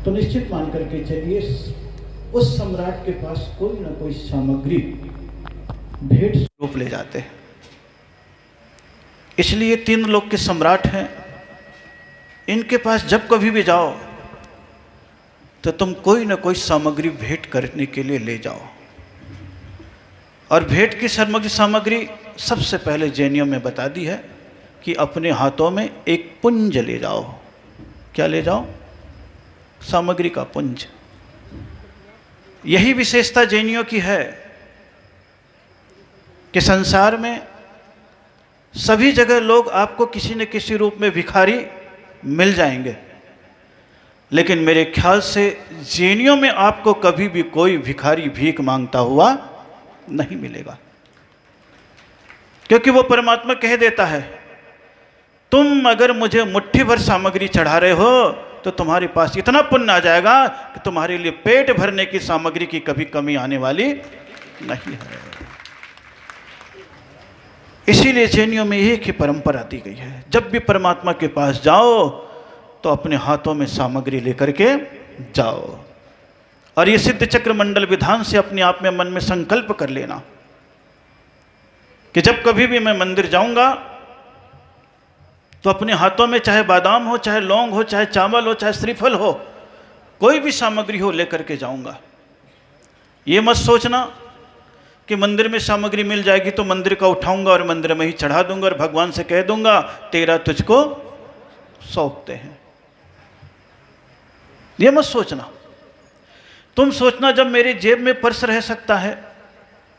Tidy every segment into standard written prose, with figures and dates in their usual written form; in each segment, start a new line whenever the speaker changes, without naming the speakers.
तो निश्चित मान करके चलिए उस सम्राट के पास कोई ना कोई सामग्री भेंट स्वरूप ले जाते हैं। इसलिए तीन लोग के सम्राट हैं, इनके पास जब कभी भी जाओ तो तुम कोई ना कोई सामग्री भेंट करने के लिए ले जाओ। और भेंट की सामग्री सबसे पहले जैनियों में बता दी है कि अपने हाथों में एक पुंज ले जाओ। क्या ले जाओ? सामग्री का पुंज। यही विशेषता जैनियों की है कि संसार में सभी जगह लोग आपको किसी न किसी रूप में भिखारी मिल जाएंगे, लेकिन मेरे ख्याल से जैनियों में आपको कभी भी कोई भिखारी भीख मांगता हुआ नहीं मिलेगा, क्योंकि वो परमात्मा कह देता है तुम अगर मुझे मुट्ठी भर सामग्री चढ़ा रहे हो तो तुम्हारे पास इतना पुण्य आ जाएगा कि तुम्हारे लिए पेट भरने की सामग्री की कभी कमी आने वाली नहीं है। इसीलिए जैनियों में एक ही परंपरा दी गई है, जब भी परमात्मा के पास जाओ तो अपने हाथों में सामग्री लेकर के जाओ। और ये सिद्ध चक्र मंडल विधान से अपने आप में मन में संकल्प कर लेना कि जब कभी भी मैं मंदिर जाऊंगा तो अपने हाथों में चाहे बादाम हो, चाहे लौंग हो, चाहे चावल हो, चाहे श्रीफल हो, कोई भी सामग्री हो लेकर के जाऊंगा। ये मत सोचना कि मंदिर में सामग्री मिल जाएगी तो मंदिर का उठाऊंगा और मंदिर में ही चढ़ा दूंगा और भगवान से कह दूंगा तेरा तुझको सौंपते हैं। ये मत सोचना। तुम सोचना जब मेरी जेब में पर्स रह सकता है,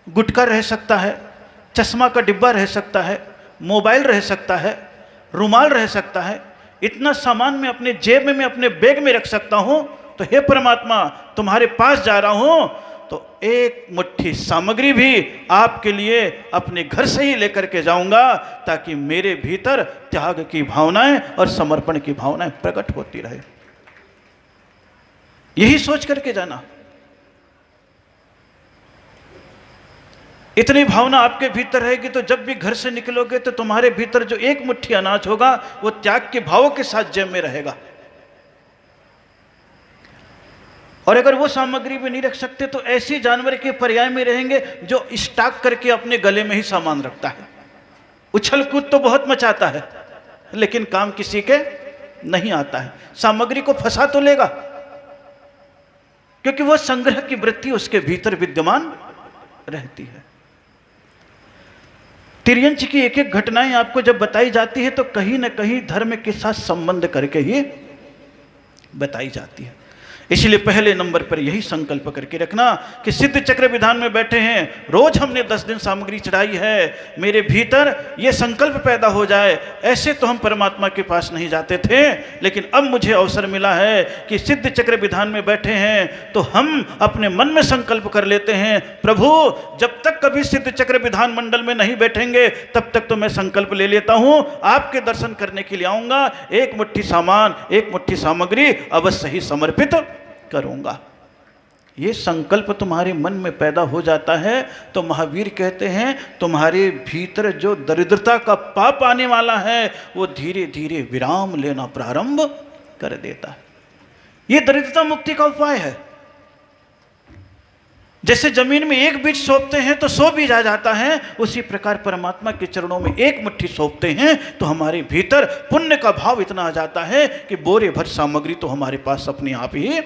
गुटखा रह सकता है, चश्मा का डिब्बा रह सकता है, मोबाइल रह सकता है, रुमाल रह सकता है, इतना सामान मैं अपने जेब में, मैं अपने बैग में रख सकता हूं, तो हे परमात्मा तुम्हारे पास जा रहा हूं तो एक मुट्ठी सामग्री भी आपके लिए अपने घर से ही लेकर के जाऊंगा ताकि मेरे भीतर त्याग की भावनाएं और समर्पण की भावनाएं प्रकट होती रहे। यही सोच करके जाना। इतनी भावना आपके भीतर रहेगी तो जब भी घर से निकलोगे तो तुम्हारे भीतर जो एक मुट्ठी अनाज होगा वो त्याग के भावों के साथ जेब में रहेगा। और अगर वो सामग्री भी नहीं रख सकते तो ऐसी जानवर के पर्याय में रहेंगे जो स्टॉक करके अपने गले में ही सामान रखता है। उछल कूद तो बहुत मचाता है लेकिन काम किसी के नहीं आता है। सामग्री को फंसा तो लेगा क्योंकि वो संग्रह की वृत्ति उसके भीतर विद्यमान रहती है। तिर्यंच की एक एक घटनाएं आपको जब बताई जाती है तो कहीं ना कहीं धर्म के साथ संबंध करके ही बताई जाती है। इसलिए पहले नंबर पर यही संकल्प करके रखना कि सिद्ध चक्र विधान में बैठे हैं, रोज हमने 10 दिन सामग्री चढ़ाई है, मेरे भीतर यह संकल्प पैदा हो जाए। ऐसे तो हम परमात्मा के पास नहीं जाते थे, लेकिन अब मुझे अवसर मिला है कि सिद्ध चक्र विधान में बैठे हैं तो हम अपने मन में संकल्प कर लेते हैं, प्रभु जब तक कभी सिद्ध चक्र विधान मंडल में नहीं बैठेंगे तब तक तो मैं संकल्प ले लेता हूं, आपके दर्शन करने के लिए आऊंगा, एक मुट्ठी सामान, एक मुट्ठी सामग्री अवश्य ही समर्पित करूंगा। ये संकल्प तुम्हारे मन में पैदा हो जाता है तो महावीर कहते हैं तुम्हारे भीतर जो दरिद्रता का पाप आने वाला है वो धीरे धीरे विराम लेना प्रारंभ कर देता है। ये दरिद्रता मुक्ति का उपाय है। जैसे जमीन में एक बीज सौंपते हैं तो 100 बीज आ जाता है, उसी प्रकार परमात्मा के चरणों में एक मुट्ठी सौंपते हैं तो हमारे भीतर पुण्य का भाव इतना आ जाता है कि बोरे भर सामग्री तो हमारे पास अपने आप ही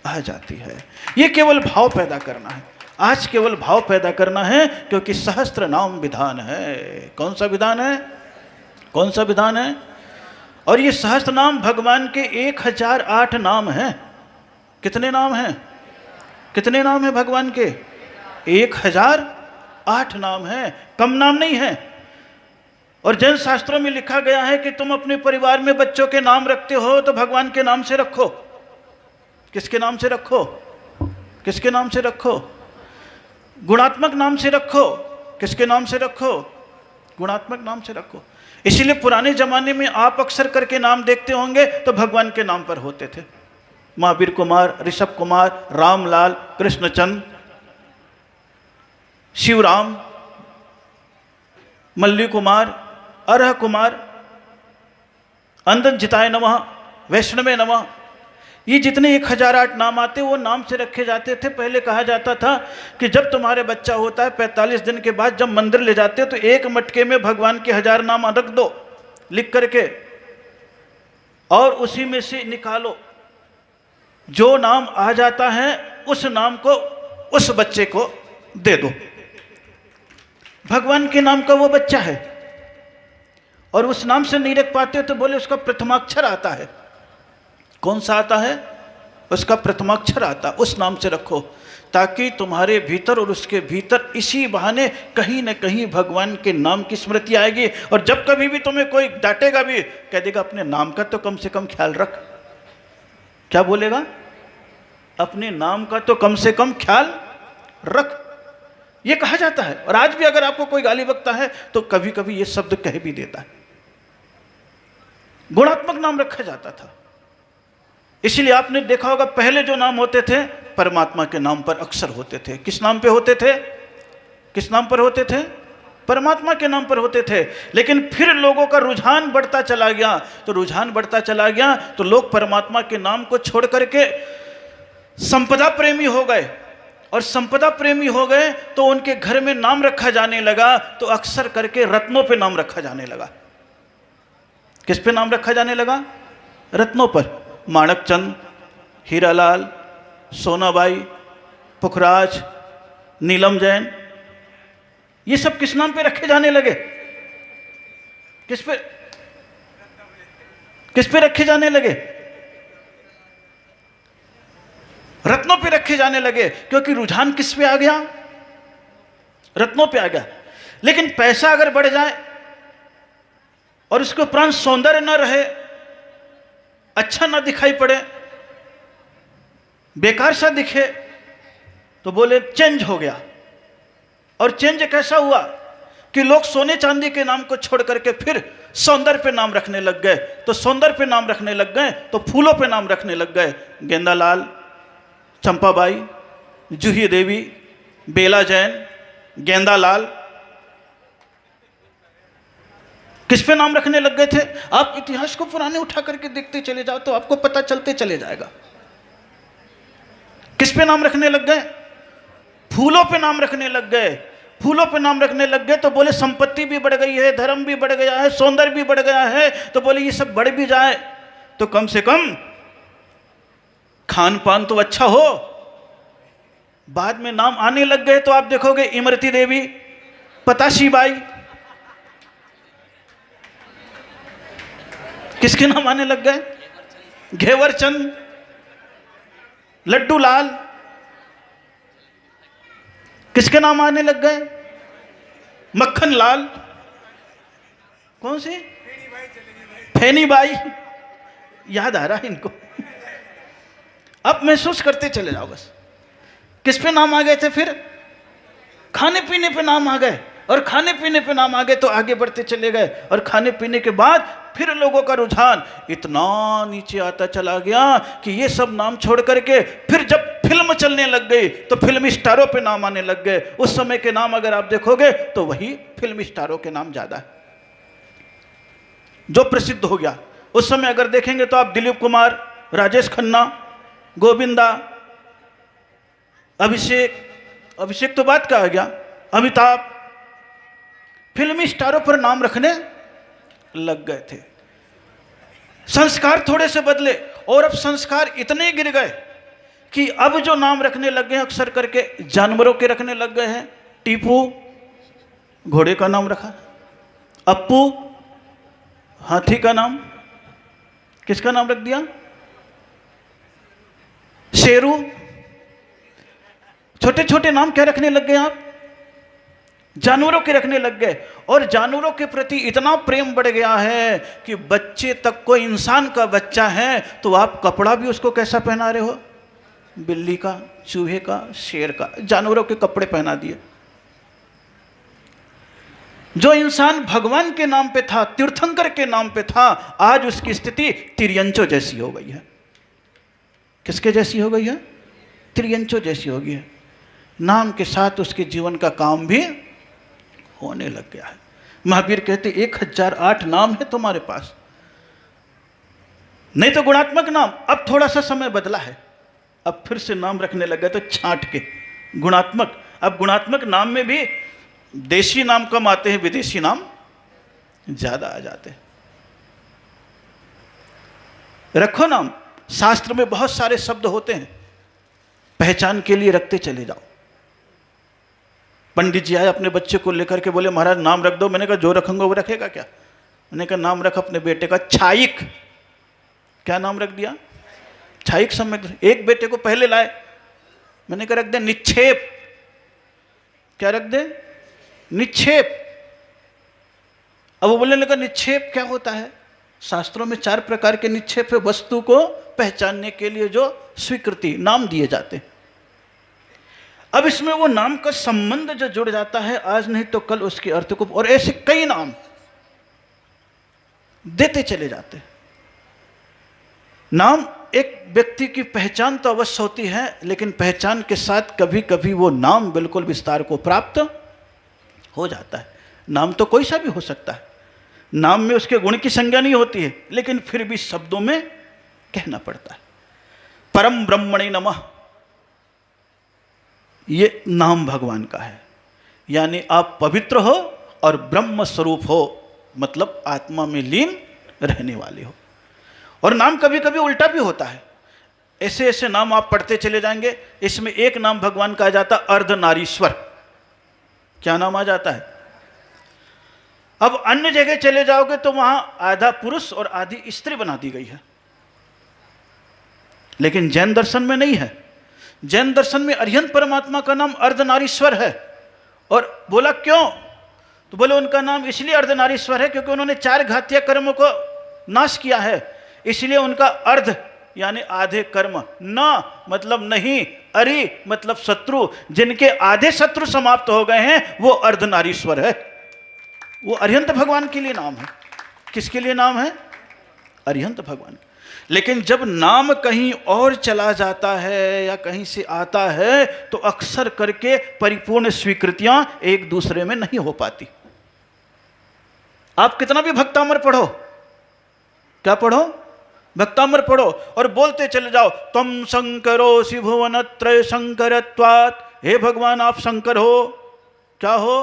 आ जाती है। ये केवल भाव पैदा करना है, आज केवल भाव पैदा करना है, क्योंकि सहस्त्र नाम विधान है। कौन सा विधान है? कौन सा विधान है? और ये सहस्त्र नाम भगवान के 1008 नाम हैं। कितने नाम हैं? कितने नाम हैं भगवान के? 1008 नाम हैं, कम नाम नहीं है। और जैन शास्त्रों में लिखा गया है कि तुम अपने परिवार में बच्चों के नाम रखते हो तो भगवान के नाम से रखो। किसके नाम से रखो? किसके नाम से रखो? गुणात्मक नाम से रखो। किसके नाम से रखो? गुणात्मक नाम से रखो। इसीलिए पुराने जमाने में आप अक्सर करके नाम देखते होंगे तो भगवान के नाम पर होते थे। महावीर कुमार, ऋषभ कुमार, रामलाल, कृष्णचंद, शिवराम, मल्ली कुमार, अरह कुमार, अंदन जिताय नमः, वैष्णवे नमः। ये जितने 1008 नाम आते वो नाम से रखे जाते थे। पहले कहा जाता था कि जब तुम्हारे बच्चा होता है 45 दिन के बाद जब मंदिर ले जाते हो तो एक मटके में भगवान के 1000 नाम रख दो लिख करके, और उसी में से निकालो, जो नाम आ जाता है उस नाम को उस बच्चे को दे दो। भगवान के नाम का वो बच्चा है और उस नाम से नहीं रख पाते तो बोले उसका प्रथमाक्षर आता है। कौन सा आता है? उसका प्रथमाक्षर आता, उस नाम से रखो, ताकि तुम्हारे भीतर और उसके भीतर इसी बहाने कहीं न कहीं भगवान के नाम की स्मृति आएगी। और जब कभी भी तुम्हें कोई डांटेगा भी, कह देगा अपने नाम का तो कम से कम ख्याल रख। क्या बोलेगा? अपने नाम का तो कम से कम ख्याल रख, ये कहा जाता है। और आज भी अगर आपको कोई गाली बकता है तो कभी कभी ये शब्द कह भी देता है। गुणात्मक नाम रखा जाता था। इसलिए आपने देखा होगा पहले जो नाम होते थे परमात्मा के नाम पर अक्सर होते थे। किस नाम पे होते थे? किस नाम पर होते थे? परमात्मा के नाम पर होते थे। लेकिन फिर लोगों का रुझान बढ़ता चला गया, तो रुझान बढ़ता चला गया तो लोग परमात्मा के नाम को छोड़ करके संपदा प्रेमी हो गए, और संपदा प्रेमी हो गए तो उनके घर में नाम रखा जाने लगा तो अक्सर करके रत्नों पे नाम रखा जाने लगा। किस पे नाम रखा जाने लगा? रत्नों पर। माणकचंद, हीरालाल, सोनाबाई, पुखराज, नीलम जैन, ये सब किस नाम पे रखे जाने लगे? किस पे रखे जाने लगे? रत्नों पे रखे जाने लगे, क्योंकि रुझान किस पे आ गया? रत्नों पे आ गया। लेकिन पैसा अगर बढ़ जाए और उसके उपरांत सौंदर्य न रहे, अच्छा ना दिखाई पड़े, बेकार सा दिखे, तो बोले चेंज हो गया। और चेंज कैसा हुआ कि लोग सोने चांदी के नाम को छोड़ करके फिर सौंदर्य पे नाम रखने लग गए। तो सौंदर्य पे नाम रखने लग गए तो फूलों पे नाम रखने लग गए। गेंदालाल, चंपाबाई, जूही देवी, बेला जैन, गेंदालाल, किस पे नाम रखने लग गए थे? आप इतिहास को पुराने उठा करके देखते चले जाओ तो आपको पता चलते चले जाएगा। किस पे नाम रखने लग गए? फूलों पे नाम रखने लग गए। फूलों पे नाम रखने लग गए तो बोले संपत्ति भी बढ़ गई है, धर्म भी बढ़ गया है, सौंदर्य भी बढ़ गया है, तो बोले ये सब बढ़ भी जाए तो कम से कम खान पान तो अच्छा हो। बाद में नाम आने लग गए तो आप देखोगे इमरती देवी, पताशी बाई, किसके नाम आने लग गए? घेवर चंद, लड्डू लाल, किसके नाम आने लग गए? मक्खन लाल, कौन सी? फैनी बाई, याद आ रहा है इनको। अब महसूस करते चले जाओ बस। किस पे नाम आ गए थे? फिर खाने पीने पे नाम आ गए, और खाने पीने पे नाम आ गए तो आगे बढ़ते चले गए। और खाने पीने के बाद फिर लोगों का रुझान इतना नीचे आता चला गया कि ये सब नाम छोड़ करके फिर जब फिल्म चलने लग गई तो फिल्मी स्टारों पे नाम आने लग गए। उस समय के नाम अगर आप देखोगे तो वही फिल्मी स्टारों के नाम ज्यादा है जो प्रसिद्ध हो गया। उस समय अगर देखेंगे तो आप दिलीप कुमार, राजेश खन्ना, गोविंदा, अभिषेक तो बात का आ गया, अमिताभ, फिल्मी स्टारों पर नाम रखने लग गए थे। संस्कार थोड़े से बदले, और अब संस्कार इतने गिर गए कि अब जो नाम रखने लग गए अक्सर करके जानवरों के रखने लग गए हैं। टीपू, घोड़े का नाम रखा। अप्पू, हाथी का नाम, किसका नाम रख दिया? शेरू। छोटे छोटे नाम क्या रखने लग गए आप? जानवरों के रखने लग गए। और जानवरों के प्रति इतना प्रेम बढ़ गया है कि बच्चे तक को, इंसान का बच्चा है तो आप कपड़ा भी उसको कैसा पहना रहे हो? बिल्ली का, चूहे का, शेर का, जानवरों के कपड़े पहना दिए। जो इंसान भगवान के नाम पे था, तीर्थंकर के नाम पे था, आज उसकी स्थिति तिर्यंचो जैसी हो गई है। किसके जैसी हो गई है? तिर्यंचो जैसी हो गई है। नाम के साथ उसके जीवन का काम भी होने लग गया है। महावीर कहते 1008 नाम है तुम्हारे पास। नहीं तो गुणात्मक नाम। अब थोड़ा सा समय बदला है, अब फिर से नाम रखने लगे तो छांट के गुणात्मक। अब गुणात्मक नाम में भी देशी नाम कम आते हैं, विदेशी नाम ज्यादा आ जाते हैं। रखो नाम। शास्त्र में बहुत सारे शब्द होते हैं, पहचान के लिए रखते चले जाओ। पंडित जी आए अपने बच्चे को लेकर के, बोले महाराज नाम रख दो। मैंने कहा जो रखूंगा वो रखेगा क्या? मैंने कहा नाम रख अपने बेटे का छाइक। क्या नाम रख दिया? छाइक। समय एक बेटे को पहले लाए, मैंने कहा रख दे निक्षेप। क्या रख दे? निक्षेप। अब वो बोलने लगा निक्षेप क्या होता है? शास्त्रों में 4 प्रकार के निक्षेप है, वस्तु को पहचानने के लिए जो स्वीकृति नाम दिए जाते हैं। अब इसमें वो नाम का संबंध जो जुड़ जाता है, आज नहीं तो कल उसके अर्थ को, और ऐसे कई नाम देते चले जाते हैं। नाम एक व्यक्ति की पहचान तो अवश्य होती है, लेकिन पहचान के साथ कभी कभी वो नाम बिल्कुल विस्तार को प्राप्त हो जाता है। नाम तो कोई सा भी हो सकता है, नाम में उसके गुण की संज्ञा नहीं होती है, लेकिन फिर भी शब्दों में कहना पड़ता है। परम ब्रह्मणे नमः, ये नाम भगवान का है। यानी आप पवित्र हो और ब्रह्म स्वरूप हो, मतलब आत्मा में लीन रहने वाले हो। और नाम कभी कभी उल्टा भी होता है। ऐसे ऐसे नाम आप पढ़ते चले जाएंगे, इसमें एक नाम भगवान का आ जाता अर्धनारीश्वर। क्या नाम आ जाता है? अब अन्य जगह चले जाओगे तो वहां आधा पुरुष और आधी स्त्री बना दी गई है, लेकिन जैन दर्शन में नहीं है। जैन दर्शन में अरिहंत परमात्मा का नाम अर्धनारीश्वर है। और बोला क्यों? तो बोले उनका नाम इसलिए अर्धनारीश्वर है क्योंकि उन्होंने 4 घातीय कर्मों को नाश किया है, इसलिए उनका अर्ध यानी आधे कर्म, न मतलब नहीं, अरि मतलब शत्रु, जिनके आधे शत्रु समाप्त हो गए हैं वो अर्धनारीश्वर है। वो अरिहंत भगवान के लिए नाम है। किसके लिए नाम है? अरिहंत भगवान। लेकिन जब नाम कहीं और चला जाता है या कहीं से आता है तो अक्सर करके परिपूर्ण स्वीकृतियां एक दूसरे में नहीं हो पाती। आप कितना भी भक्तामर पढ़ो, क्या पढ़ो? भक्तामर पढ़ो और बोलते चले जाओ तम शंकरोसि भुवनत्रय शंकरत्वात्, हे भगवान आप शंकर हो। क्या हो?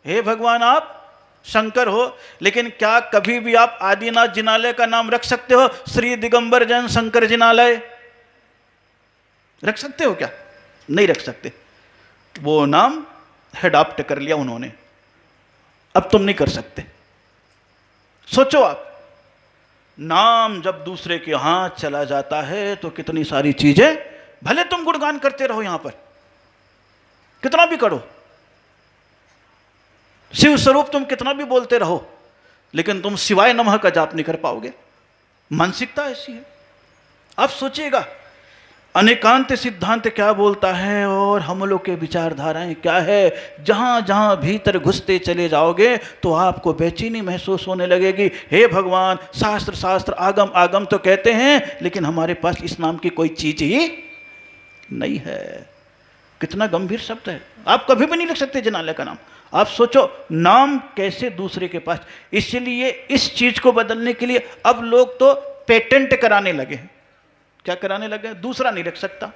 हे भगवान आप शंकर हो। लेकिन क्या कभी भी आप आदिनाथ जिनालय का नाम रख सकते हो? श्री दिगंबर जैन शंकर जिनालय रख सकते हो क्या? नहीं रख सकते। वो नाम अडॉप्ट कर लिया उन्होंने, अब तुम नहीं कर सकते। सोचो आप, नाम जब दूसरे के हाथ चला जाता है तो कितनी सारी चीजें, भले तुम गुणगान करते रहो यहां पर, कितना भी करो, शिव स्वरूप तुम कितना भी बोलते रहो, लेकिन तुम शिवाय नमः का जाप नहीं कर पाओगे। मानसिकता ऐसी है। आप सोचिएगा अनेकांत सिद्धांत क्या बोलता है और हम लोग के विचारधाराएं क्या है। जहां जहां भीतर घुसते चले जाओगे तो आपको बेचैनी महसूस होने लगेगी। हे भगवान, शास्त्र शास्त्र आगम आगम तो कहते हैं, लेकिन हमारे पास इस नाम की कोई चीज ही नहीं है। कितना गंभीर शब्द है। आप कभी भी नहीं लिख सकते जिनालय का नाम। आप सोचो नाम कैसे दूसरे के पास। इसलिए इस चीज को बदलने के लिए अब लोग तो पेटेंट कराने लगे हैं। क्या कराने लगे? दूसरा नहीं रख सकता,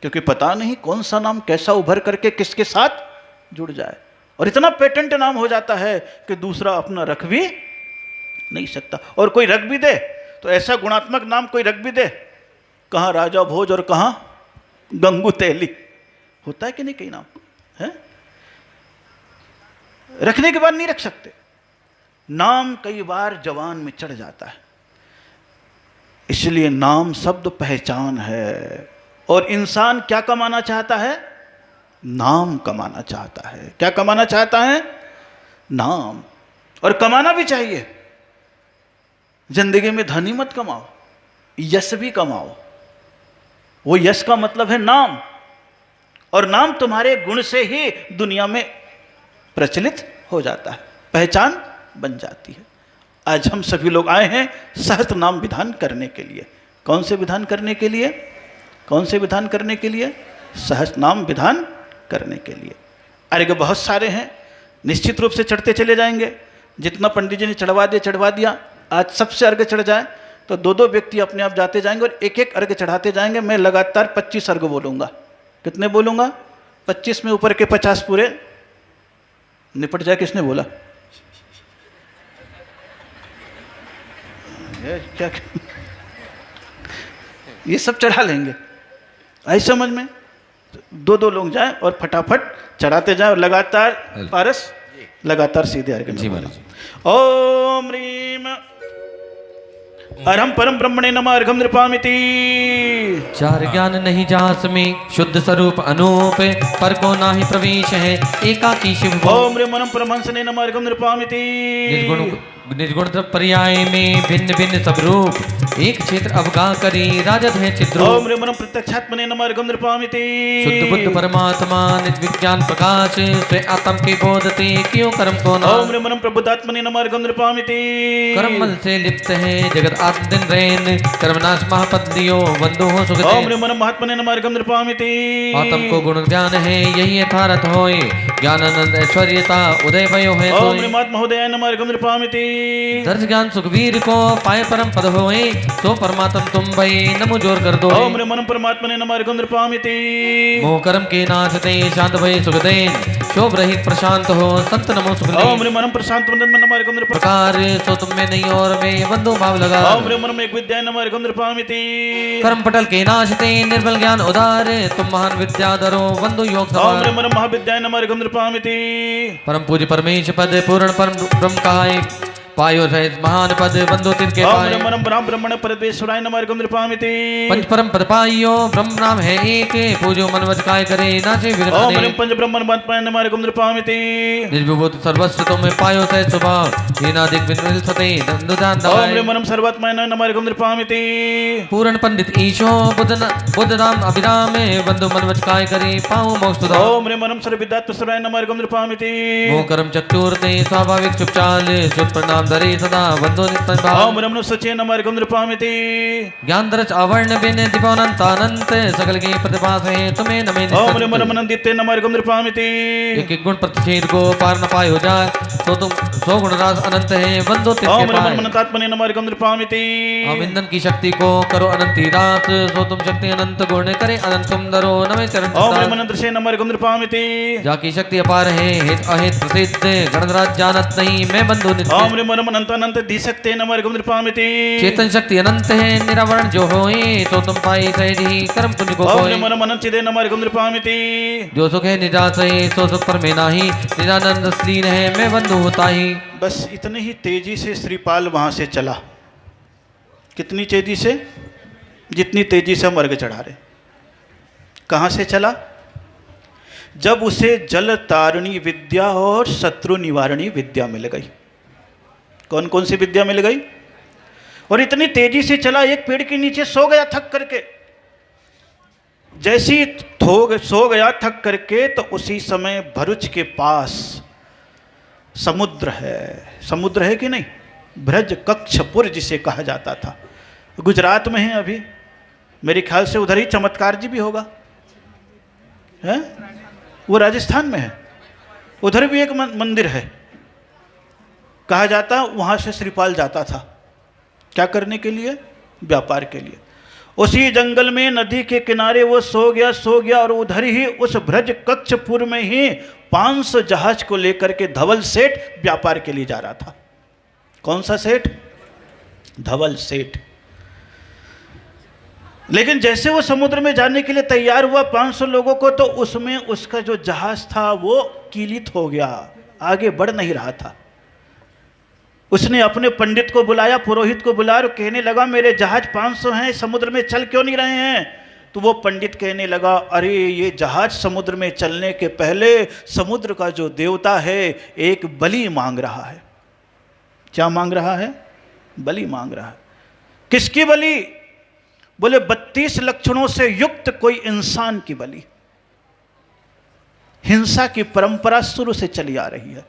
क्योंकि पता नहीं कौन सा नाम कैसा उभर करके किसके साथ जुड़ जाए। और इतना पेटेंट नाम हो जाता है कि दूसरा अपना रख भी नहीं सकता। और कोई रख भी दे तो ऐसा गुणात्मक नाम कोई रख भी दे, कहाँ राजा भोज और कहाँ गंगू तेली। होता है कि नहीं कई नाम है? रखने के बाद नहीं रख सकते। नाम कई बार जवान में चढ़ जाता है। इसलिए नाम शब्द पहचान है। और इंसान क्या कमाना चाहता है? नाम कमाना चाहता है। क्या कमाना चाहता है? नाम। और कमाना भी चाहिए। जिंदगी में धन ही मत कमाओ, यश भी कमाओ। वो यश का मतलब है नाम, और नाम तुम्हारे गुण से ही दुनिया में प्रचलित हो जाता है, पहचान बन जाती है। आज हम सभी लोग आए हैं सहस्त्र नाम विधान करने के लिए। कौन से विधान करने के लिए? कौन से विधान करने के लिए? सहस्त्र नाम विधान करने के लिए। अर्घ्य बहुत सारे हैं, निश्चित रूप से चढ़ते चले जाएंगे। जितना पंडित जी ने चढ़वा दिया। आज सबसे अर्घ्य चढ़ जाए तो दो दो व्यक्ति अपने आप जाते जाएंगे और एक एक अर्घ चढ़ाते जाएंगे। मैं लगातार 25 अर्घ बोलूँगा। कितने बोलूँगा? 25 में ऊपर के 50 पूरे निपट जाए। किसने बोला? क्या ये सब चढ़ा लेंगे, आई समझ में? दो दो लोग जाएं और फटाफट चढ़ाते जाएं और लगातार पारस लगातार सीधे अर्घ में। ओम ह्रीम अरहम परम ब्रह्मणे नमः अर्घम नृपामिति।
चार ज्ञान नहीं जास में शुद्ध स्वरूप अनूप, पर को नाही प्रवेश है एकाकी शिव।
ओम ह्रीम परम परमहंसने नमः अर्घम नृपामिति।
निर्गुण पर्याय में भिन्न भिन्न सब रूप, एक क्षेत्र अवगा करी राजत है चिद्रूप।
ओम ह्रीम परम प्रत्यक्षात्मने नमः अर्घम नृपामिति।
शुद्ध बुद्ध परमात्मा निज विज्ञान प्रकाश, स्वे आत्म के बोधते क्यों कर्म को ना।
ओम ह्रीम परम प्रबुद्धात्मने नमः अर्घम नृपामिति।
कर्म मल से लिप्त है जगत आत्म दिन रैन, कर्मनाश महापद दियो वंदो हो सुख।
ओम ह्रीम परम महात्मने नमः अर्घम नृपामिति।
आत्म को गुण ज्ञान है यही यथार्थ होए, ज्ञानानंद ऐश्वर्यता उदय भयो है।
ओम ह्रीम महोदय नमः अर्घम नृपामिति।
दर्श ज्ञान सुखवीर को पाए परम पद होए, तो परमात्म तुम भई नमो जोर कर दो।
ओम ह्रीम परमात्मने नमः अर्घम नृपामिति।
मोह कर्म के नाशते शांत भय सुख देन, शोभ रहित प्रशांत हो संत नमो सुख देन।
ओम ह्रीम प्रशांत नमः अर्घम नृपामिति।
प्रकार सो तुम में नहीं और में बंधु भाव लगा।
ओम ह्रीम एक विद्या नमः अर्घम नृपामिति।
कर्म पटल के नाशते निर्बल ज्ञान उदार, तुम महान विद्याधरो बंधु योग
ओम
सवार।
ह्रीम महाविद्याय नमः अर्घम नृपामिति।
परम पूज्य परमेश पद पूर्ण परम ब्रह्म काय, पायो सहित महान पद बंधु तिनके पाए।
ओम ह्रीम ब्राह्मण परमेश्वराय नमः अर्घम नृपामिति।
पंच परम पद पाइयो ब्रह्म नाम है एक, पूजो मन वच काय करे नाचे विघ्न
ओम
हरे।
ह्रीम पंच ब्रह्मण बात्माय नमः अर्घम नृपामिति।
निर्विभूत सर्वस्व तुम में पायो सहित स्वभाव, हीनादिक विनिल सते दंडु दान
ओम
दवाए।
ह्रीम सर्वात्माय नमः अर्घम नृपामिति।
पूर्ण पंडित ईशो बुद्ध राम अभिराम, बंधु मन वच काय करे पाऊ मोक्ष सुधा।
ओम ह्रीम सर्वविद्यात्मस्वराय नमः अर्घम नृपामिति।
मोह कर्म चतुर ते स्वाभाविक चुपचाल, शुद्ध प्रणाम धरे सदा बंधु नित्य भाव।
ओम ह्रीम सचे नमः अर्घम नृपामिति।
ज्ञान दरच आवर्ण बिन दिपोनंत अनंत, सकल की प्रतिभा से तुम्हें नमे नित।
ओम ह्रीम नंदिते नमः अर्घम नृपामिति।
एक एक गुण प्रतिषेध को पार न पाए हो जाए, तो तुम सो गुण राज अनंत है बंधु तिनके
ओम
पाए।
ह्रीम अनंतात्मने नमः अर्घम नृपामिति।
हम इंधन की शक्ति को करो अनंती रात, सो तुम शक्ति अनंत गुण करे अनंत तुम धरो नवे चरण।
ओम ह्रीम अनंतशे नमः अर्घम नृपामिति।
जाकी शक्ति अपार है हित अहित प्रसिद्ध, गणराज जानत नहीं मैं बंधु नित्य।
ओम ह्रीम अनंत अनंत दिशक्ते नमः अर्घम नृपामिति।
चेतन शक्ति अनंत है निरावरण जो होए, तो तुम पाई सहज ही कर्म पुण्य को
ओम
खोए।
ह्रीम अनंत चिदे नमः अर्घम नृपामिति।
जो सुख है निजात है सो सुख पर में नाही, निजानंद स्लीन है मैं बंधु होता ही।
बस इतनी ही तेजी से श्रीपाल वहां से चला। कितनी तेजी से? जितनी तेजी से हम अर्घ चढ़ा रहे। कहां से चला? जब उसे जल तारणी विद्या और शत्रु निवारणी विद्या मिल गई। कौन कौन सी विद्या मिल गई? और इतनी तेजी से चला, एक पेड़ के नीचे सो गया थक करके। जैसी सो गया थक करके, तो उसी समय भरूच के पास समुद्र है। समुद्र है कि नहीं? ब्रज कक्षपुर जिसे कहा जाता था, गुजरात में है अभी। मेरे ख्याल से उधर ही चमत्कार जी भी होगा, है? वो राजस्थान में है। उधर भी एक मंदिर है। कहा जाता वहाँ से श्रीपाल जाता था। क्या करने के लिए? व्यापार के लिए। उसी जंगल में नदी के किनारे वो सो गया और उधर ही उस ब्रज कक्षपुर में ही 500 जहाज को लेकर के धवल सेठ व्यापार के लिए जा रहा था। कौन सा सेठ? धवल सेठ। लेकिन जैसे वो समुद्र में जाने के लिए तैयार हुआ 500 लोगों को, तो उसमें उसका जो जहाज था वो कीलित हो गया, आगे बढ़ नहीं रहा था। उसने अपने पंडित को बुलाया, पुरोहित को बुलाया और कहने लगा मेरे जहाज 500 हैं, समुद्र में चल क्यों नहीं रहे हैं? तो वो पंडित कहने लगा अरे ये जहाज समुद्र में चलने के पहले समुद्र का जो देवता है एक बलि मांग रहा है। क्या मांग रहा है? बलि मांग रहा है। किसकी बलि? बोले 32 लक्षणों से युक्त कोई इंसान की बलि। हिंसा की परंपरा शुरू से चली आ रही है।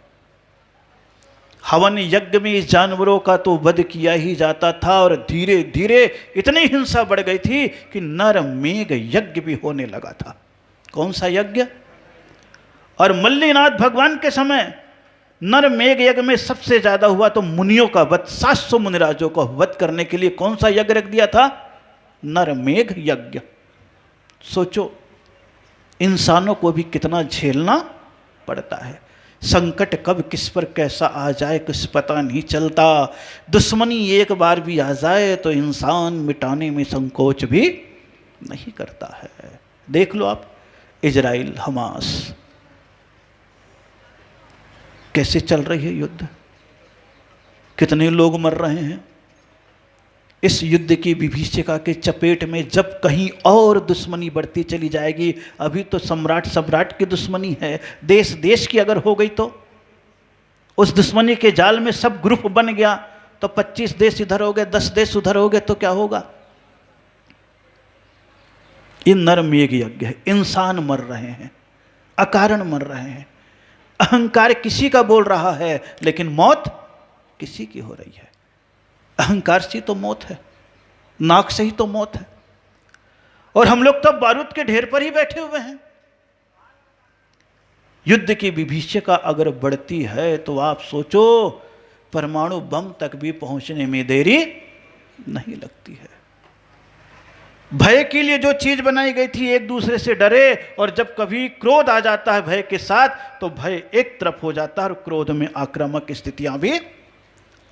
हवन यज्ञ में इस जानवरों का तो वध किया ही जाता था और धीरे धीरे इतनी हिंसा बढ़ गई थी कि नर मेघ यज्ञ भी होने लगा था। कौन सा यज्ञ? और मल्लीनाथ भगवान के समय नर मेघ यज्ञ में सबसे ज्यादा हुआ तो मुनियों का वध, 700 मुनिराजों का वध करने के लिए कौन सा यज्ञ रख दिया था? नर मेघ यज्ञ। सोचो इंसानों को भी कितना झेलना पड़ता है। संकट कब किस पर कैसा आ जाए कुछ पता नहीं चलता। दुश्मनी एक बार भी आ जाए तो इंसान मिटाने में संकोच भी नहीं करता है। देख लो आप, इजराइल हमास कैसे चल रही है युद्ध, कितने लोग मर रहे हैं। इस युद्ध की विभीषिका के चपेट में जब कहीं और दुश्मनी बढ़ती चली जाएगी, अभी तो सम्राट की दुश्मनी है, देश देश की अगर हो गई तो उस दुश्मनी के जाल में सब ग्रुप बन गया तो 25 देश इधर हो गए, 10 देश उधर हो गए तो क्या होगा? ये नर मेघ यज्ञ है। इंसान मर रहे हैं, अकारण मर रहे हैं। अहंकार किसी का बोल रहा है लेकिन मौत किसी की हो रही है। अहंकार से तो मौत है, नाक से ही तो मौत है, और हम लोग तो बारूद के ढेर पर ही बैठे हुए हैं। युद्ध की विभीषिका अगर बढ़ती है तो आप सोचो परमाणु बम तक भी पहुंचने में देरी नहीं लगती है। भय के लिए जो चीज बनाई गई थी, एक दूसरे से डरे, और जब कभी क्रोध आ जाता है भय के साथ तो भय एक तरफ हो जाता है और क्रोध में आक्रामक स्थितियां भी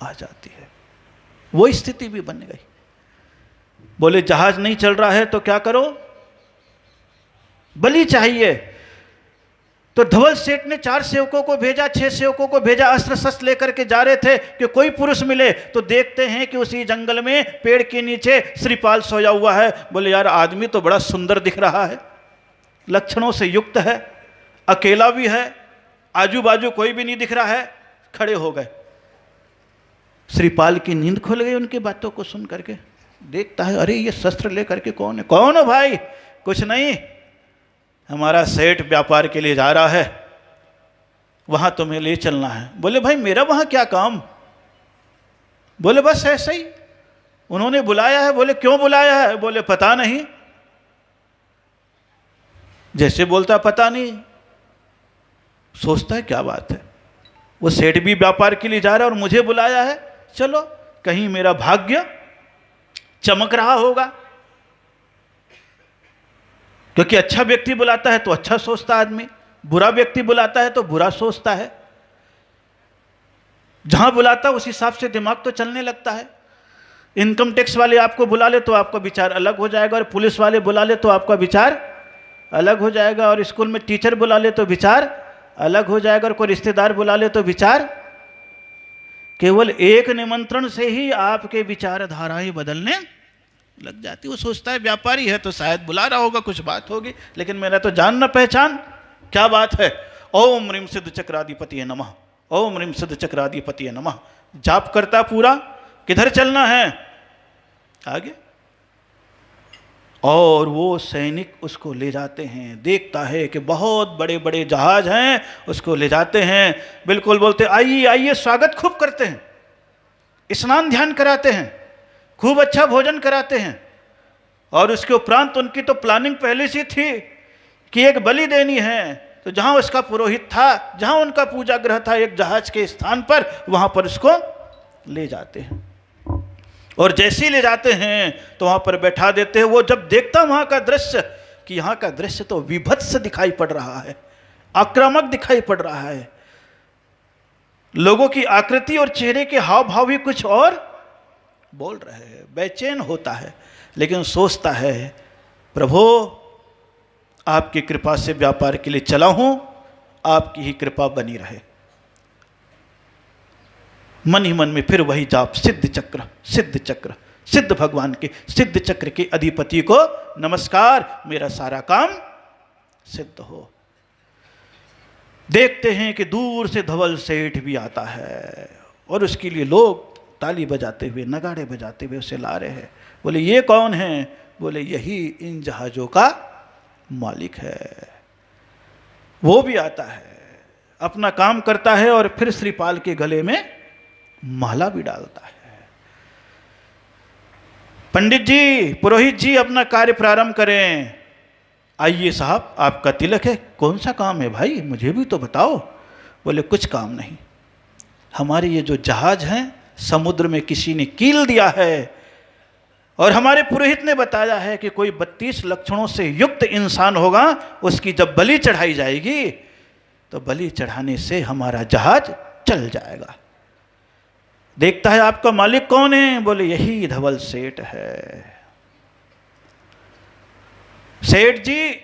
आ जाती है। वो स्थिति भी बन गई। बोले जहाज नहीं चल रहा है तो क्या करो? बलि चाहिए। तो धवल सेठ ने 4 सेवकों को भेजा, 6 सेवकों को भेजा, अस्त्र शस्त्र लेकर के जा रहे थे कि कोई पुरुष मिले। तो देखते हैं कि उसी जंगल में पेड़ के नीचे श्रीपाल सोया हुआ है। बोले यार आदमी तो बड़ा सुंदर दिख रहा है, लक्षणों से युक्त है, अकेला भी है, आजू बाजू कोई भी नहीं दिख रहा है। खड़े हो गए। श्रीपाल की नींद खुल गई उनकी बातों को सुन करके। देखता है अरे ये शस्त्र लेकर के कौन है? कौन हो भाई? कुछ नहीं, हमारा सेठ व्यापार के लिए जा रहा है, वहां तुम्हें ले चलना है। बोले भाई मेरा वहां क्या काम? बोले बस ऐसे ही उन्होंने बुलाया है। बोले क्यों बुलाया है? बोले पता नहीं। जैसे बोलता पता नहीं, सोचता है क्या बात है, वो सेठ भी व्यापार के लिए जा रहा है और मुझे बुलाया है, चलो कहीं मेरा भाग्य चमक रहा होगा। क्योंकि अच्छा व्यक्ति बुलाता है तो अच्छा सोचता आदमी, बुरा व्यक्ति बुलाता है तो बुरा सोचता है। जहां बुलाता उस हिसाब से दिमाग तो चलने लगता है। इनकम टैक्स वाले आपको बुला ले तो आपका विचार अलग हो जाएगा, और पुलिस वाले बुला ले तो आपका विचार अलग हो जाएगा, और स्कूल में टीचर बुला ले तो विचार अलग हो जाएगा, और कोई रिश्तेदार बुला ले तो विचार। केवल एक निमंत्रण से ही आपके विचारधाराएं बदलने लग जाती। वो सोचता है व्यापारी है तो शायद बुला रहा होगा, कुछ बात होगी, लेकिन मेरा तो जान न पहचान, क्या बात है? ओम ह्रीं सिद्ध चक्राधिपति नमः, ओम ह्रीं सिद्ध चक्राधिपति नमः। जाप करता पूरा, किधर चलना है? आगे। और वो सैनिक उसको ले जाते हैं। देखता है कि बहुत बड़े बड़े जहाज हैं, उसको ले जाते हैं। बिल्कुल बोलते आइए आइए, स्वागत खूब करते हैं, स्नान ध्यान कराते हैं, खूब अच्छा भोजन कराते हैं। और उसके उपरांत उनकी तो प्लानिंग पहले से थी कि एक बलि देनी है। तो जहाँ उसका पुरोहित था, जहाँ उनका पूजा ग्रह था एक जहाज के स्थान पर, वहाँ पर उसको ले जाते हैं। और जैसे ही ले जाते हैं तो वहाँ पर बैठा देते हैं। वो जब देखता वहाँ का दृश्य, कि यहाँ का दृश्य तो विभत्स दिखाई पड़ रहा है, आक्रामक दिखाई पड़ रहा है। लोगों की आकृति और चेहरे के हाव भाव भी कुछ और बोल रहे हैं। बेचैन होता है, लेकिन सोचता है प्रभु आपकी कृपा से व्यापार के लिए चला हूं, आपकी ही कृपा बनी रहे। मन ही मन में फिर वही जाप, सिद्ध चक्र सिद्ध चक्र, सिद्ध भगवान के सिद्ध चक्र के अधिपति को नमस्कार, मेरा सारा काम सिद्ध हो। देखते हैं कि दूर से धवल सेठ भी आता है और उसके लिए लोग ताली बजाते हुए, नगाड़े बजाते हुए उसे ला रहे हैं। बोले ये कौन है? बोले यही इन जहाज़ों का मालिक है। वो भी आता है, अपना काम करता है और फिर श्रीपाल के गले में माला भी डालता है। पंडित जी, पुरोहित जी, अपना कार्य प्रारंभ करें। आइए साहब, आपका तिलक है, कौन सा काम है भाई, मुझे भी तो बताओ। बोले कुछ काम नहीं, हमारे ये जो जहाज हैं समुद्र में किसी ने कील दिया है, और हमारे पुरोहित ने बताया है कि कोई 32 लक्षणों से युक्त इंसान होगा, उसकी जब बलि चढ़ाई जाएगी तो बलि चढ़ाने से हमारा जहाज चल जाएगा। देखता है आपका मालिक कौन है? बोले यही धवल सेठ है। सेठ जी,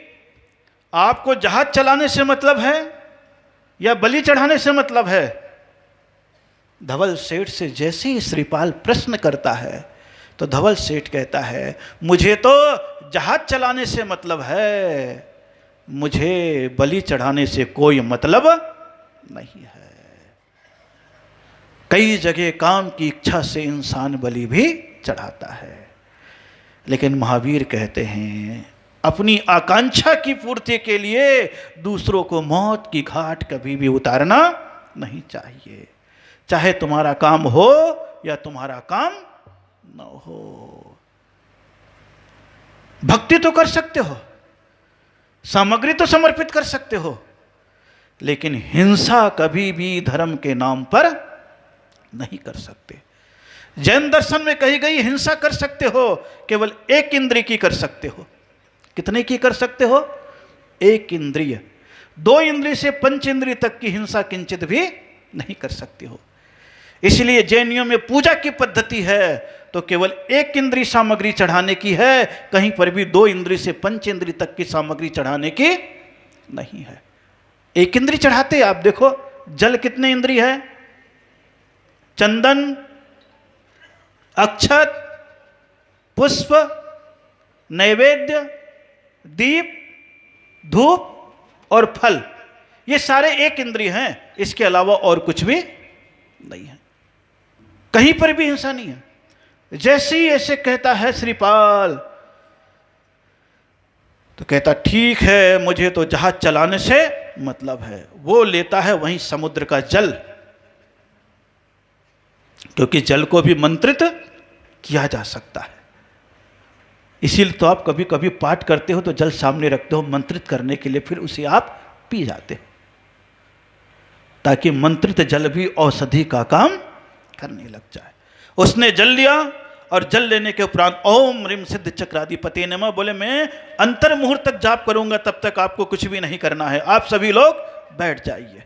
आपको जहाज चलाने से मतलब है या बलि चढ़ाने से मतलब है? धवल सेठ से जैसे ही श्रीपाल प्रश्न करता है तो धवल सेठ कहता है, मुझे तो जहाज चलाने से मतलब है, मुझे बलि चढ़ाने से कोई मतलब नहीं है। कई जगह काम की इच्छा से इंसान बलि भी चढ़ाता है, लेकिन महावीर कहते हैं अपनी आकांक्षा की पूर्ति के लिए दूसरों को मौत की घाट कभी भी उतारना नहीं चाहिए, चाहे तुम्हारा काम हो या तुम्हारा काम न हो। भक्ति तो कर सकते हो, सामग्री तो समर्पित कर सकते हो, लेकिन हिंसा कभी भी धर्म के नाम पर नहीं कर सकते। जैन दर्शन में कही गई हिंसा कर सकते हो, केवल एक इंद्रिय की कर सकते हो। कितने की कर सकते हो? एक इंद्रिय। 2 इंद्रिय से 5 इंद्रिय तक की हिंसा किंचित भी नहीं कर सकते हो। इसलिए जैनियों में पूजा की पद्धति है तो केवल एक इंद्रिय सामग्री चढ़ाने की है, कहीं पर भी 2 इंद्रिय से 5 इंद्रिय तक की सामग्री चढ़ाने की नहीं है। एक इंद्रिय चढ़ाते आप देखो, जल कितने इंद्रिय है? चंदन, अक्षत, पुष्प, नैवेद्य, दीप, धूप और फल, ये सारे एक इंद्रिय हैं, इसके अलावा और कुछ भी नहीं है। कहीं पर भी हिंसा नहीं है। जैसे ही ऐसे कहता है श्रीपाल तो कहता ठीक है, मुझे तो जहाज चलाने से मतलब है। वो लेता है वहीं समुद्र का जल, क्योंकि जल को भी मंत्रित किया जा सकता है। इसीलिए तो आप कभी कभी पाठ करते हो तो जल सामने रखते हो मंत्रित करने के लिए, फिर उसे आप पी जाते हो, ताकि मंत्रित जल भी औषधि का काम करने लग जाए। उसने जल लिया और जल लेने के उपरांत ओम ह्रीम सिद्ध चक्राधिपति नमः बोले, मैं अंतर मुहूर्त तक जाप करूंगा, तब तक आपको कुछ भी नहीं करना है, आप सभी लोग बैठ जाइए।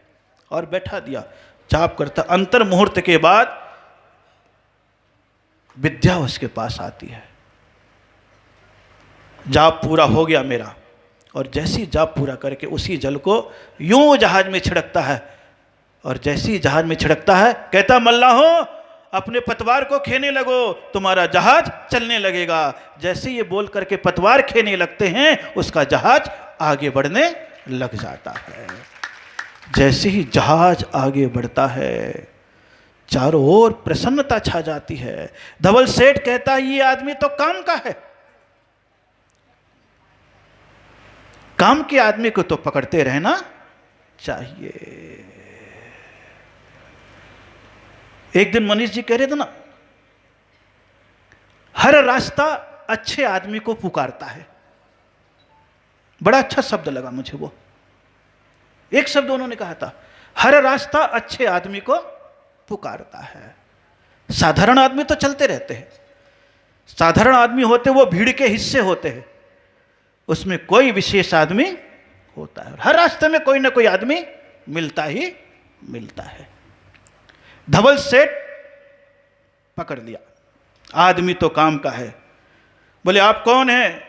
और बैठा दिया, जाप करता। अंतर मुहूर्त के बाद विद्या उसके पास आती है, जाप पूरा हो गया मेरा, और जैसी जाप पूरा करके उसी जल को यूं जहाज में छिड़कता है, और जैसी जहाज में छिड़कता है कहता, मल्लाहो अपने पतवार को खेने लगो, तुम्हारा जहाज चलने लगेगा। जैसे ये बोल करके पतवार खेने लगते हैं, उसका जहाज आगे बढ़ने लग जाता है। जैसे ही जहाज आगे बढ़ता है, चारों ओर प्रसन्नता छा जाती है। धवल सेठ कहता है, ये आदमी तो काम का है, काम के आदमी को तो पकड़ते रहना चाहिए। एक दिन मनीष जी कह रहे थे ना, हर रास्ता अच्छे आदमी को पुकारता है। बड़ा अच्छा शब्द लगा मुझे वो, एक शब्द उन्होंने कहा था, हर रास्ता अच्छे आदमी को पुकारता है। साधारण आदमी तो चलते रहते हैं, साधारण आदमी होते वो भीड़ के हिस्से होते हैं, उसमें कोई विशेष आदमी होता है। हर रास्ते में कोई ना कोई आदमी मिलता ही मिलता है। धवल सेठ पकड़ लिया, आदमी तो काम का है। बोले आप कौन हैं?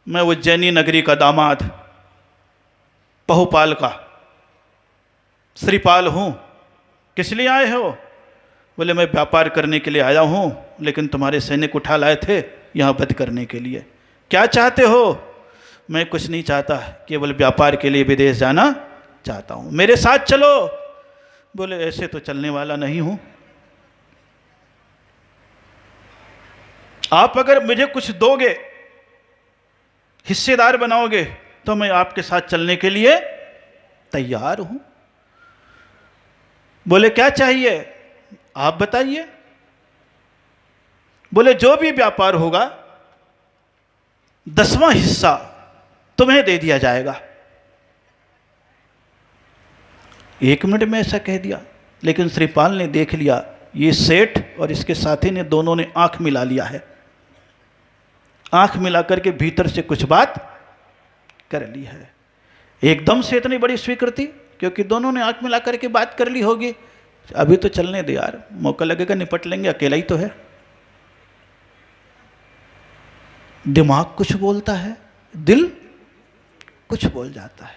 मैं उज्जैनी नगरी का दामाद, पहुपाल का श्रीपाल हूं। किस लिए आए हो? बोले मैं व्यापार करने के लिए आया हूं, लेकिन तुम्हारे सैनिक उठा लाए थे यहां वध करने के लिए। क्या चाहते हो? मैं कुछ नहीं चाहता, केवल व्यापार के लिए विदेश जाना चाहता हूं, मेरे साथ चलो। बोले ऐसे तो चलने वाला नहीं हूं, आप अगर मुझे कुछ दोगे, हिस्सेदार बनाओगे, तो मैं आपके साथ चलने के लिए तैयार हूं। बोले क्या चाहिए आप बताइए। बोले जो भी व्यापार होगा 10वां हिस्सा तुम्हें दे दिया जाएगा। 1 मिनट में ऐसा कह दिया, लेकिन श्रीपाल ने देख लिया ये सेठ और इसके साथी ने दोनों ने आंख मिला लिया है। आंख मिला करके भीतर से कुछ बात कर ली है। एकदम से इतनी बड़ी स्वीकृति, क्योंकि दोनों ने आंख मिला करके बात कर ली होगी। अभी तो चलने दे यार, मौका लगेगा निपट लेंगे, अकेला ही तो है। दिमाग कुछ बोलता है, दिल कुछ बोल जाता है,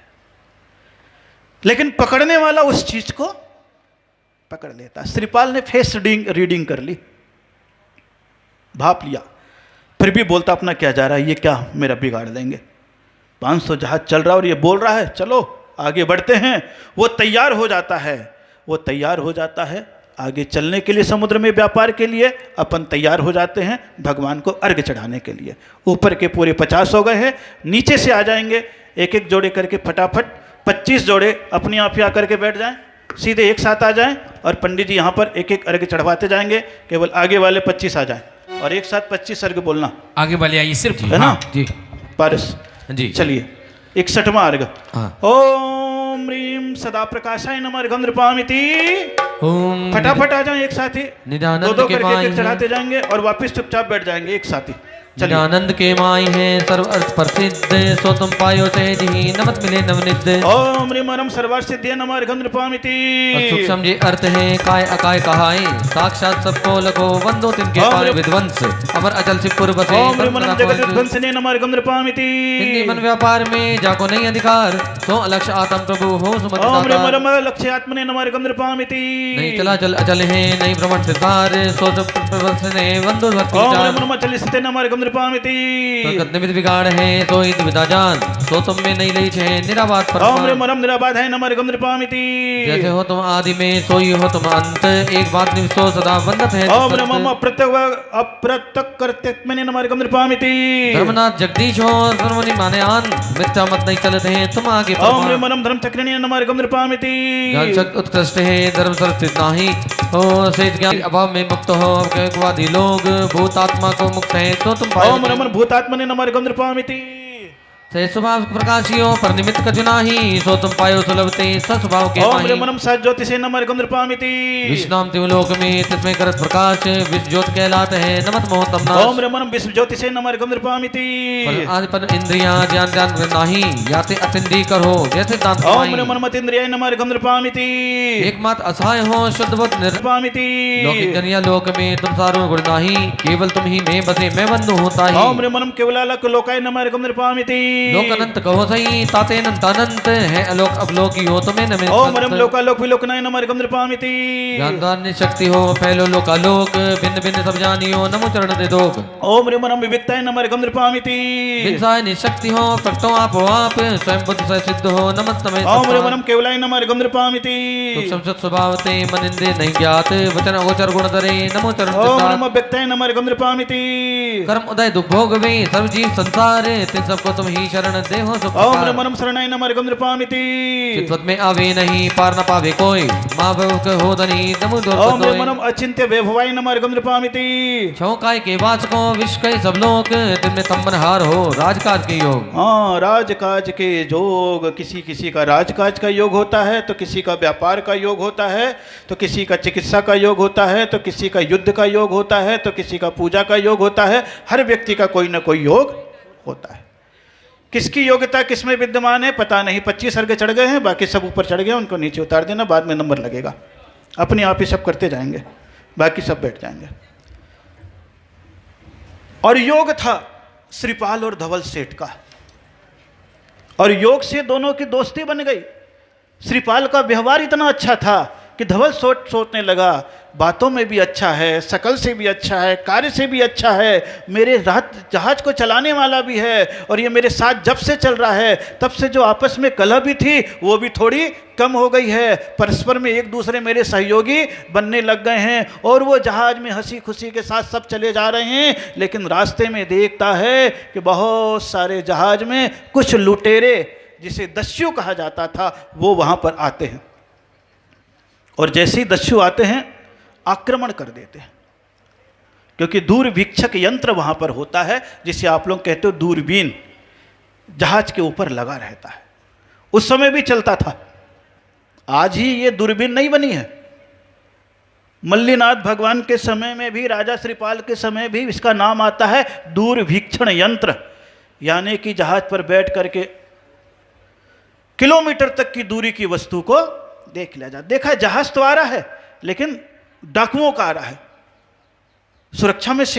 लेकिन पकड़ने वाला उस चीज को पकड़ लेता है। श्रीपाल ने फेस रीडिंग कर ली, भाप लिया, फिर भी बोलता अपना क्या जा रहा है, ये क्या मेरा बिगाड़ देंगे। 500 जहाज चल रहा है और ये बोल रहा है चलो आगे बढ़ते हैं। वो तैयार हो जाता है, वो तैयार हो जाता है आगे चलने के लिए, समुद्र में व्यापार के लिए। अपन तैयार हो जाते हैं भगवान को अर्घ्य चढ़ाने के लिए। ऊपर के पूरे 50 हो गए हैं, नीचे से आ जाएंगे एक एक जोड़े करके फटाफट 25 जोड़े अपने आप ही आकर के बैठ जाएं, सीधे एक साथ आ जाएं और पंडित जी यहाँ पर एक एक अर्घ्य चढ़वाते जाएंगे। केवल आगे वाले 25 आ जाएं और एक साथ 25 अर्घ्य बोलना।
आगे वाले आइए सिर्फ,
है ना
जी
पारस
जी।
चलिए 61वां अर्घ्य।
हाँ।
ओम ह्रीं सदा प्रकाशाय नमः अर्घ्यं नृपामिति।
ओम
फटाफट आ जाएं एक साथ ही,
निदानंद
दो दो
के
करके
माई
एक
हैं।
चढ़ाते जाएंगे और वापस चुपचाप बैठ जाएंगे एक साथ ही। चलिए
आनंद के माई है सर्व अर्थ प्रसिद्ध, सो तुम पायो सहज ही नमत मिले नवनिध।
ओम ह्रीं परम सर्वासिद्धे नमः अर्घ्यं नृपामिति।
सूक्ष्म जे अर्थ है काय अकाय कहाय, साक्षात सबको लखो वंदो तिनके
ओम
पाए
ह्रीं-
विध्वंस, अमर अचल सिपुर बसे
ओम ह्रीं परम
परम
जगत
राघव।
विध्वंसने नमः अर्घ्यं नृपामिति।
हिंदी मन व्यापार में जाको नहीं अधिकार, सो अलक्ष आत्म प्रभु हो सुमति
ओम ह्रीं
दाता।
परम लक्ष्य आत्मने नमः अर्घ्यं नृपामिति।
नहीं चला चल अचल है नहीं भ्रमण सिद्धार, सो सब प्रवसने वंदो भक्ति
ओम
विचार।
ह्रीं परम अचल स्थिते नमः अर्घ्यं नृपामिति।
प्रकट निमित बिगाड़ है तो इत विदा जान, सो तुम में नहीं लई छे निराबाद
ओम ह्रीं
परमान।
परम निराबाध है नमः अर्घ्यं नृपामिति।
जैसे हो तुम आदि में सोई हो तुम अंत, एक बात निविसो सदा वंदत है
ओम
संत।
ह्रीं परम अप्रत्यक् कर्तव्यने नमः अर्घ्यं नृपामिति।
धर्मनाथ जगदीश हो सर्वनि माने आन, मिथ्या मत नहीं चलते हैं तुम आगे
ओम ह्रीं
परमान।
परम धर्म चक्रिणे नमः अर्घ्यं नृपामिति।
ज्ञान शक्ति उत्कृष्ट है धर्म सर्वस्थित नाही, हो सेठ ज्ञान अभाव में मुक्त हो वादी लोग, भूतात्मा को मुक्त है तो तुम पायो।
ओम रमन भूतात्मने नमः अर्घ्यं नृपामिति।
से स्वभाव प्रकाशियो पर निमित्त कछु नाही, सो तुम पायो सुलभते सस्वभाव के
ओम
माही।
रमनम सत ज्योतिषे नमः अर्घ्यं नृपामिति।
विष्णाम तिवलोक में तिसमें करत प्रकाश, विश्व ज्योत कहलाते हैं नमत मोहतम नाश।
ओम रमनम विश्व ज्योतिषे नमः अर्घ्यं नृपामिति।
पर आदि पर इंद्रियां ज्ञान ज्ञान नाही, याते अतिंद्री करो जैसे दांत
ओम
माही।
रमन मतीन्द्रियाय नमः अर्घ्यं नृपामिति।
एकमात्र असहाय हो शुद्ध बुद्ध
नृपामिति।
लौकिक जनिया लोक में तुम सारो गुण नाही, केवल तुम ही में बसे मैं बंधु होता ही।
ओम रमनम केवलालक लोकाय नमः अर्घ्यं नृपामिति।
लोक अनंत कहो सही ताते अनंत अनंत है, अलोक अवलोकी हो तुम्हें न मिल
ओम रम
संत।
लोकालोक विलोकनाय नमः अर्घ्यं नृपामिति।
ज्ञानदान शक्ति हो फैलो लोकालोक, भिन्न भिन्न सब जानियो नमो चरण दे दोग।
ओम रमनम विविक्ताय नमः अर्घ्यं नृपामिति।
बिनसाय निशक्ति हो प्रकटो आप स्वयं बुद्ध से सिद्ध हो नमत तमें।
ओम रमनम केवलाय नमः अर्घ्यं नृपामिति।
सूक्ष्म सत स्वभावते मन इंद्रिय नहीं ज्ञात, वचन अगोचर गुण धरे नमो चरण
ओम
सिद्धार्थ।
नमो व्यक्ताय नमः अर्घ्यं नृपामिति।
कर्म उदय दुभोग वे सर्व जीव संसार, तिन सबको तुम ही शरण दे हो सुख
ओम
पार।
रमनम शरणाय नमः अर्घ्यं नृपामिति।
चित्वत में आवे नहीं पार न पावे कोई, माँ भव हो धनी नमो
ओम
दोई।
रमनम अचिंत्य वैभवाय नमः अर्घ्यं नृपामिति।
छौकाय के वाचको विश्व कई सब लोग, तिनमें तम्बनहार हो राजकाज के योग।
हाँ, राजकाज के योग, किसी किसी का राजकाज का योग होता है तो किसी का व्यापार का योग होता है, तो किसी का चिकित्सा का योग होता है, तो किसी का युद्ध का योग होता है, तो किसी का पूजा का योग होता है। हर व्यक्ति का कोई ना कोई योग होता है। किसकी योग्यता किस में विद्यमान है पता नहीं। 25 अर्घ्य चढ़ गए हैं, बाकी सब ऊपर चढ़ गए, उनको नीचे उतार देना, बाद में नंबर लगेगा। अपने आप ही सब करते जाएंगे, बाकी सब बैठ जाएंगे। और योग था श्रीपाल और धवल सेठ का, और योग से दोनों की दोस्ती बन गई। श्रीपाल का व्यवहार इतना अच्छा था कि धवल सोचने लगा बातों में भी अच्छा है, शकल से भी अच्छा है, कार्य से भी अच्छा है, मेरे जहाज को चलाने वाला भी है, और ये मेरे साथ जब से चल रहा है तब से जो आपस में कलह भी थी वो भी थोड़ी कम हो गई है। परस्पर में एक दूसरे मेरे सहयोगी बनने लग गए हैं, और वो जहाज में हंसी खुशी के साथ सब चले जा रहे हैं। लेकिन रास्ते में देखता है कि बहुत सारे जहाज में कुछ लुटेरे, जिसे दस्यु कहा जाता था, वो वहाँ पर आते हैं, और जैसे ही दस्यु आते हैं आक्रमण कर देते हैं। क्योंकि दूरवीक्षक यंत्र वहाँ पर होता है, जिसे आप लोग कहते हो दूरबीन, जहाज के ऊपर लगा रहता है। उस समय भी चलता था, आज ही ये दूरबीन नहीं बनी है, मल्लीनाथ भगवान के समय में भी, राजा श्रीपाल के समय भी इसका नाम आता है दूरवीक्षण यंत्र, यानी कि जहाज पर बैठ करके किलोमीटर तक की दूरी की वस्तु को देख लिया जाता। देखा जहाज तो आ रहा है लेकिन डाकुओं का आ रहा है, सुरक्षा में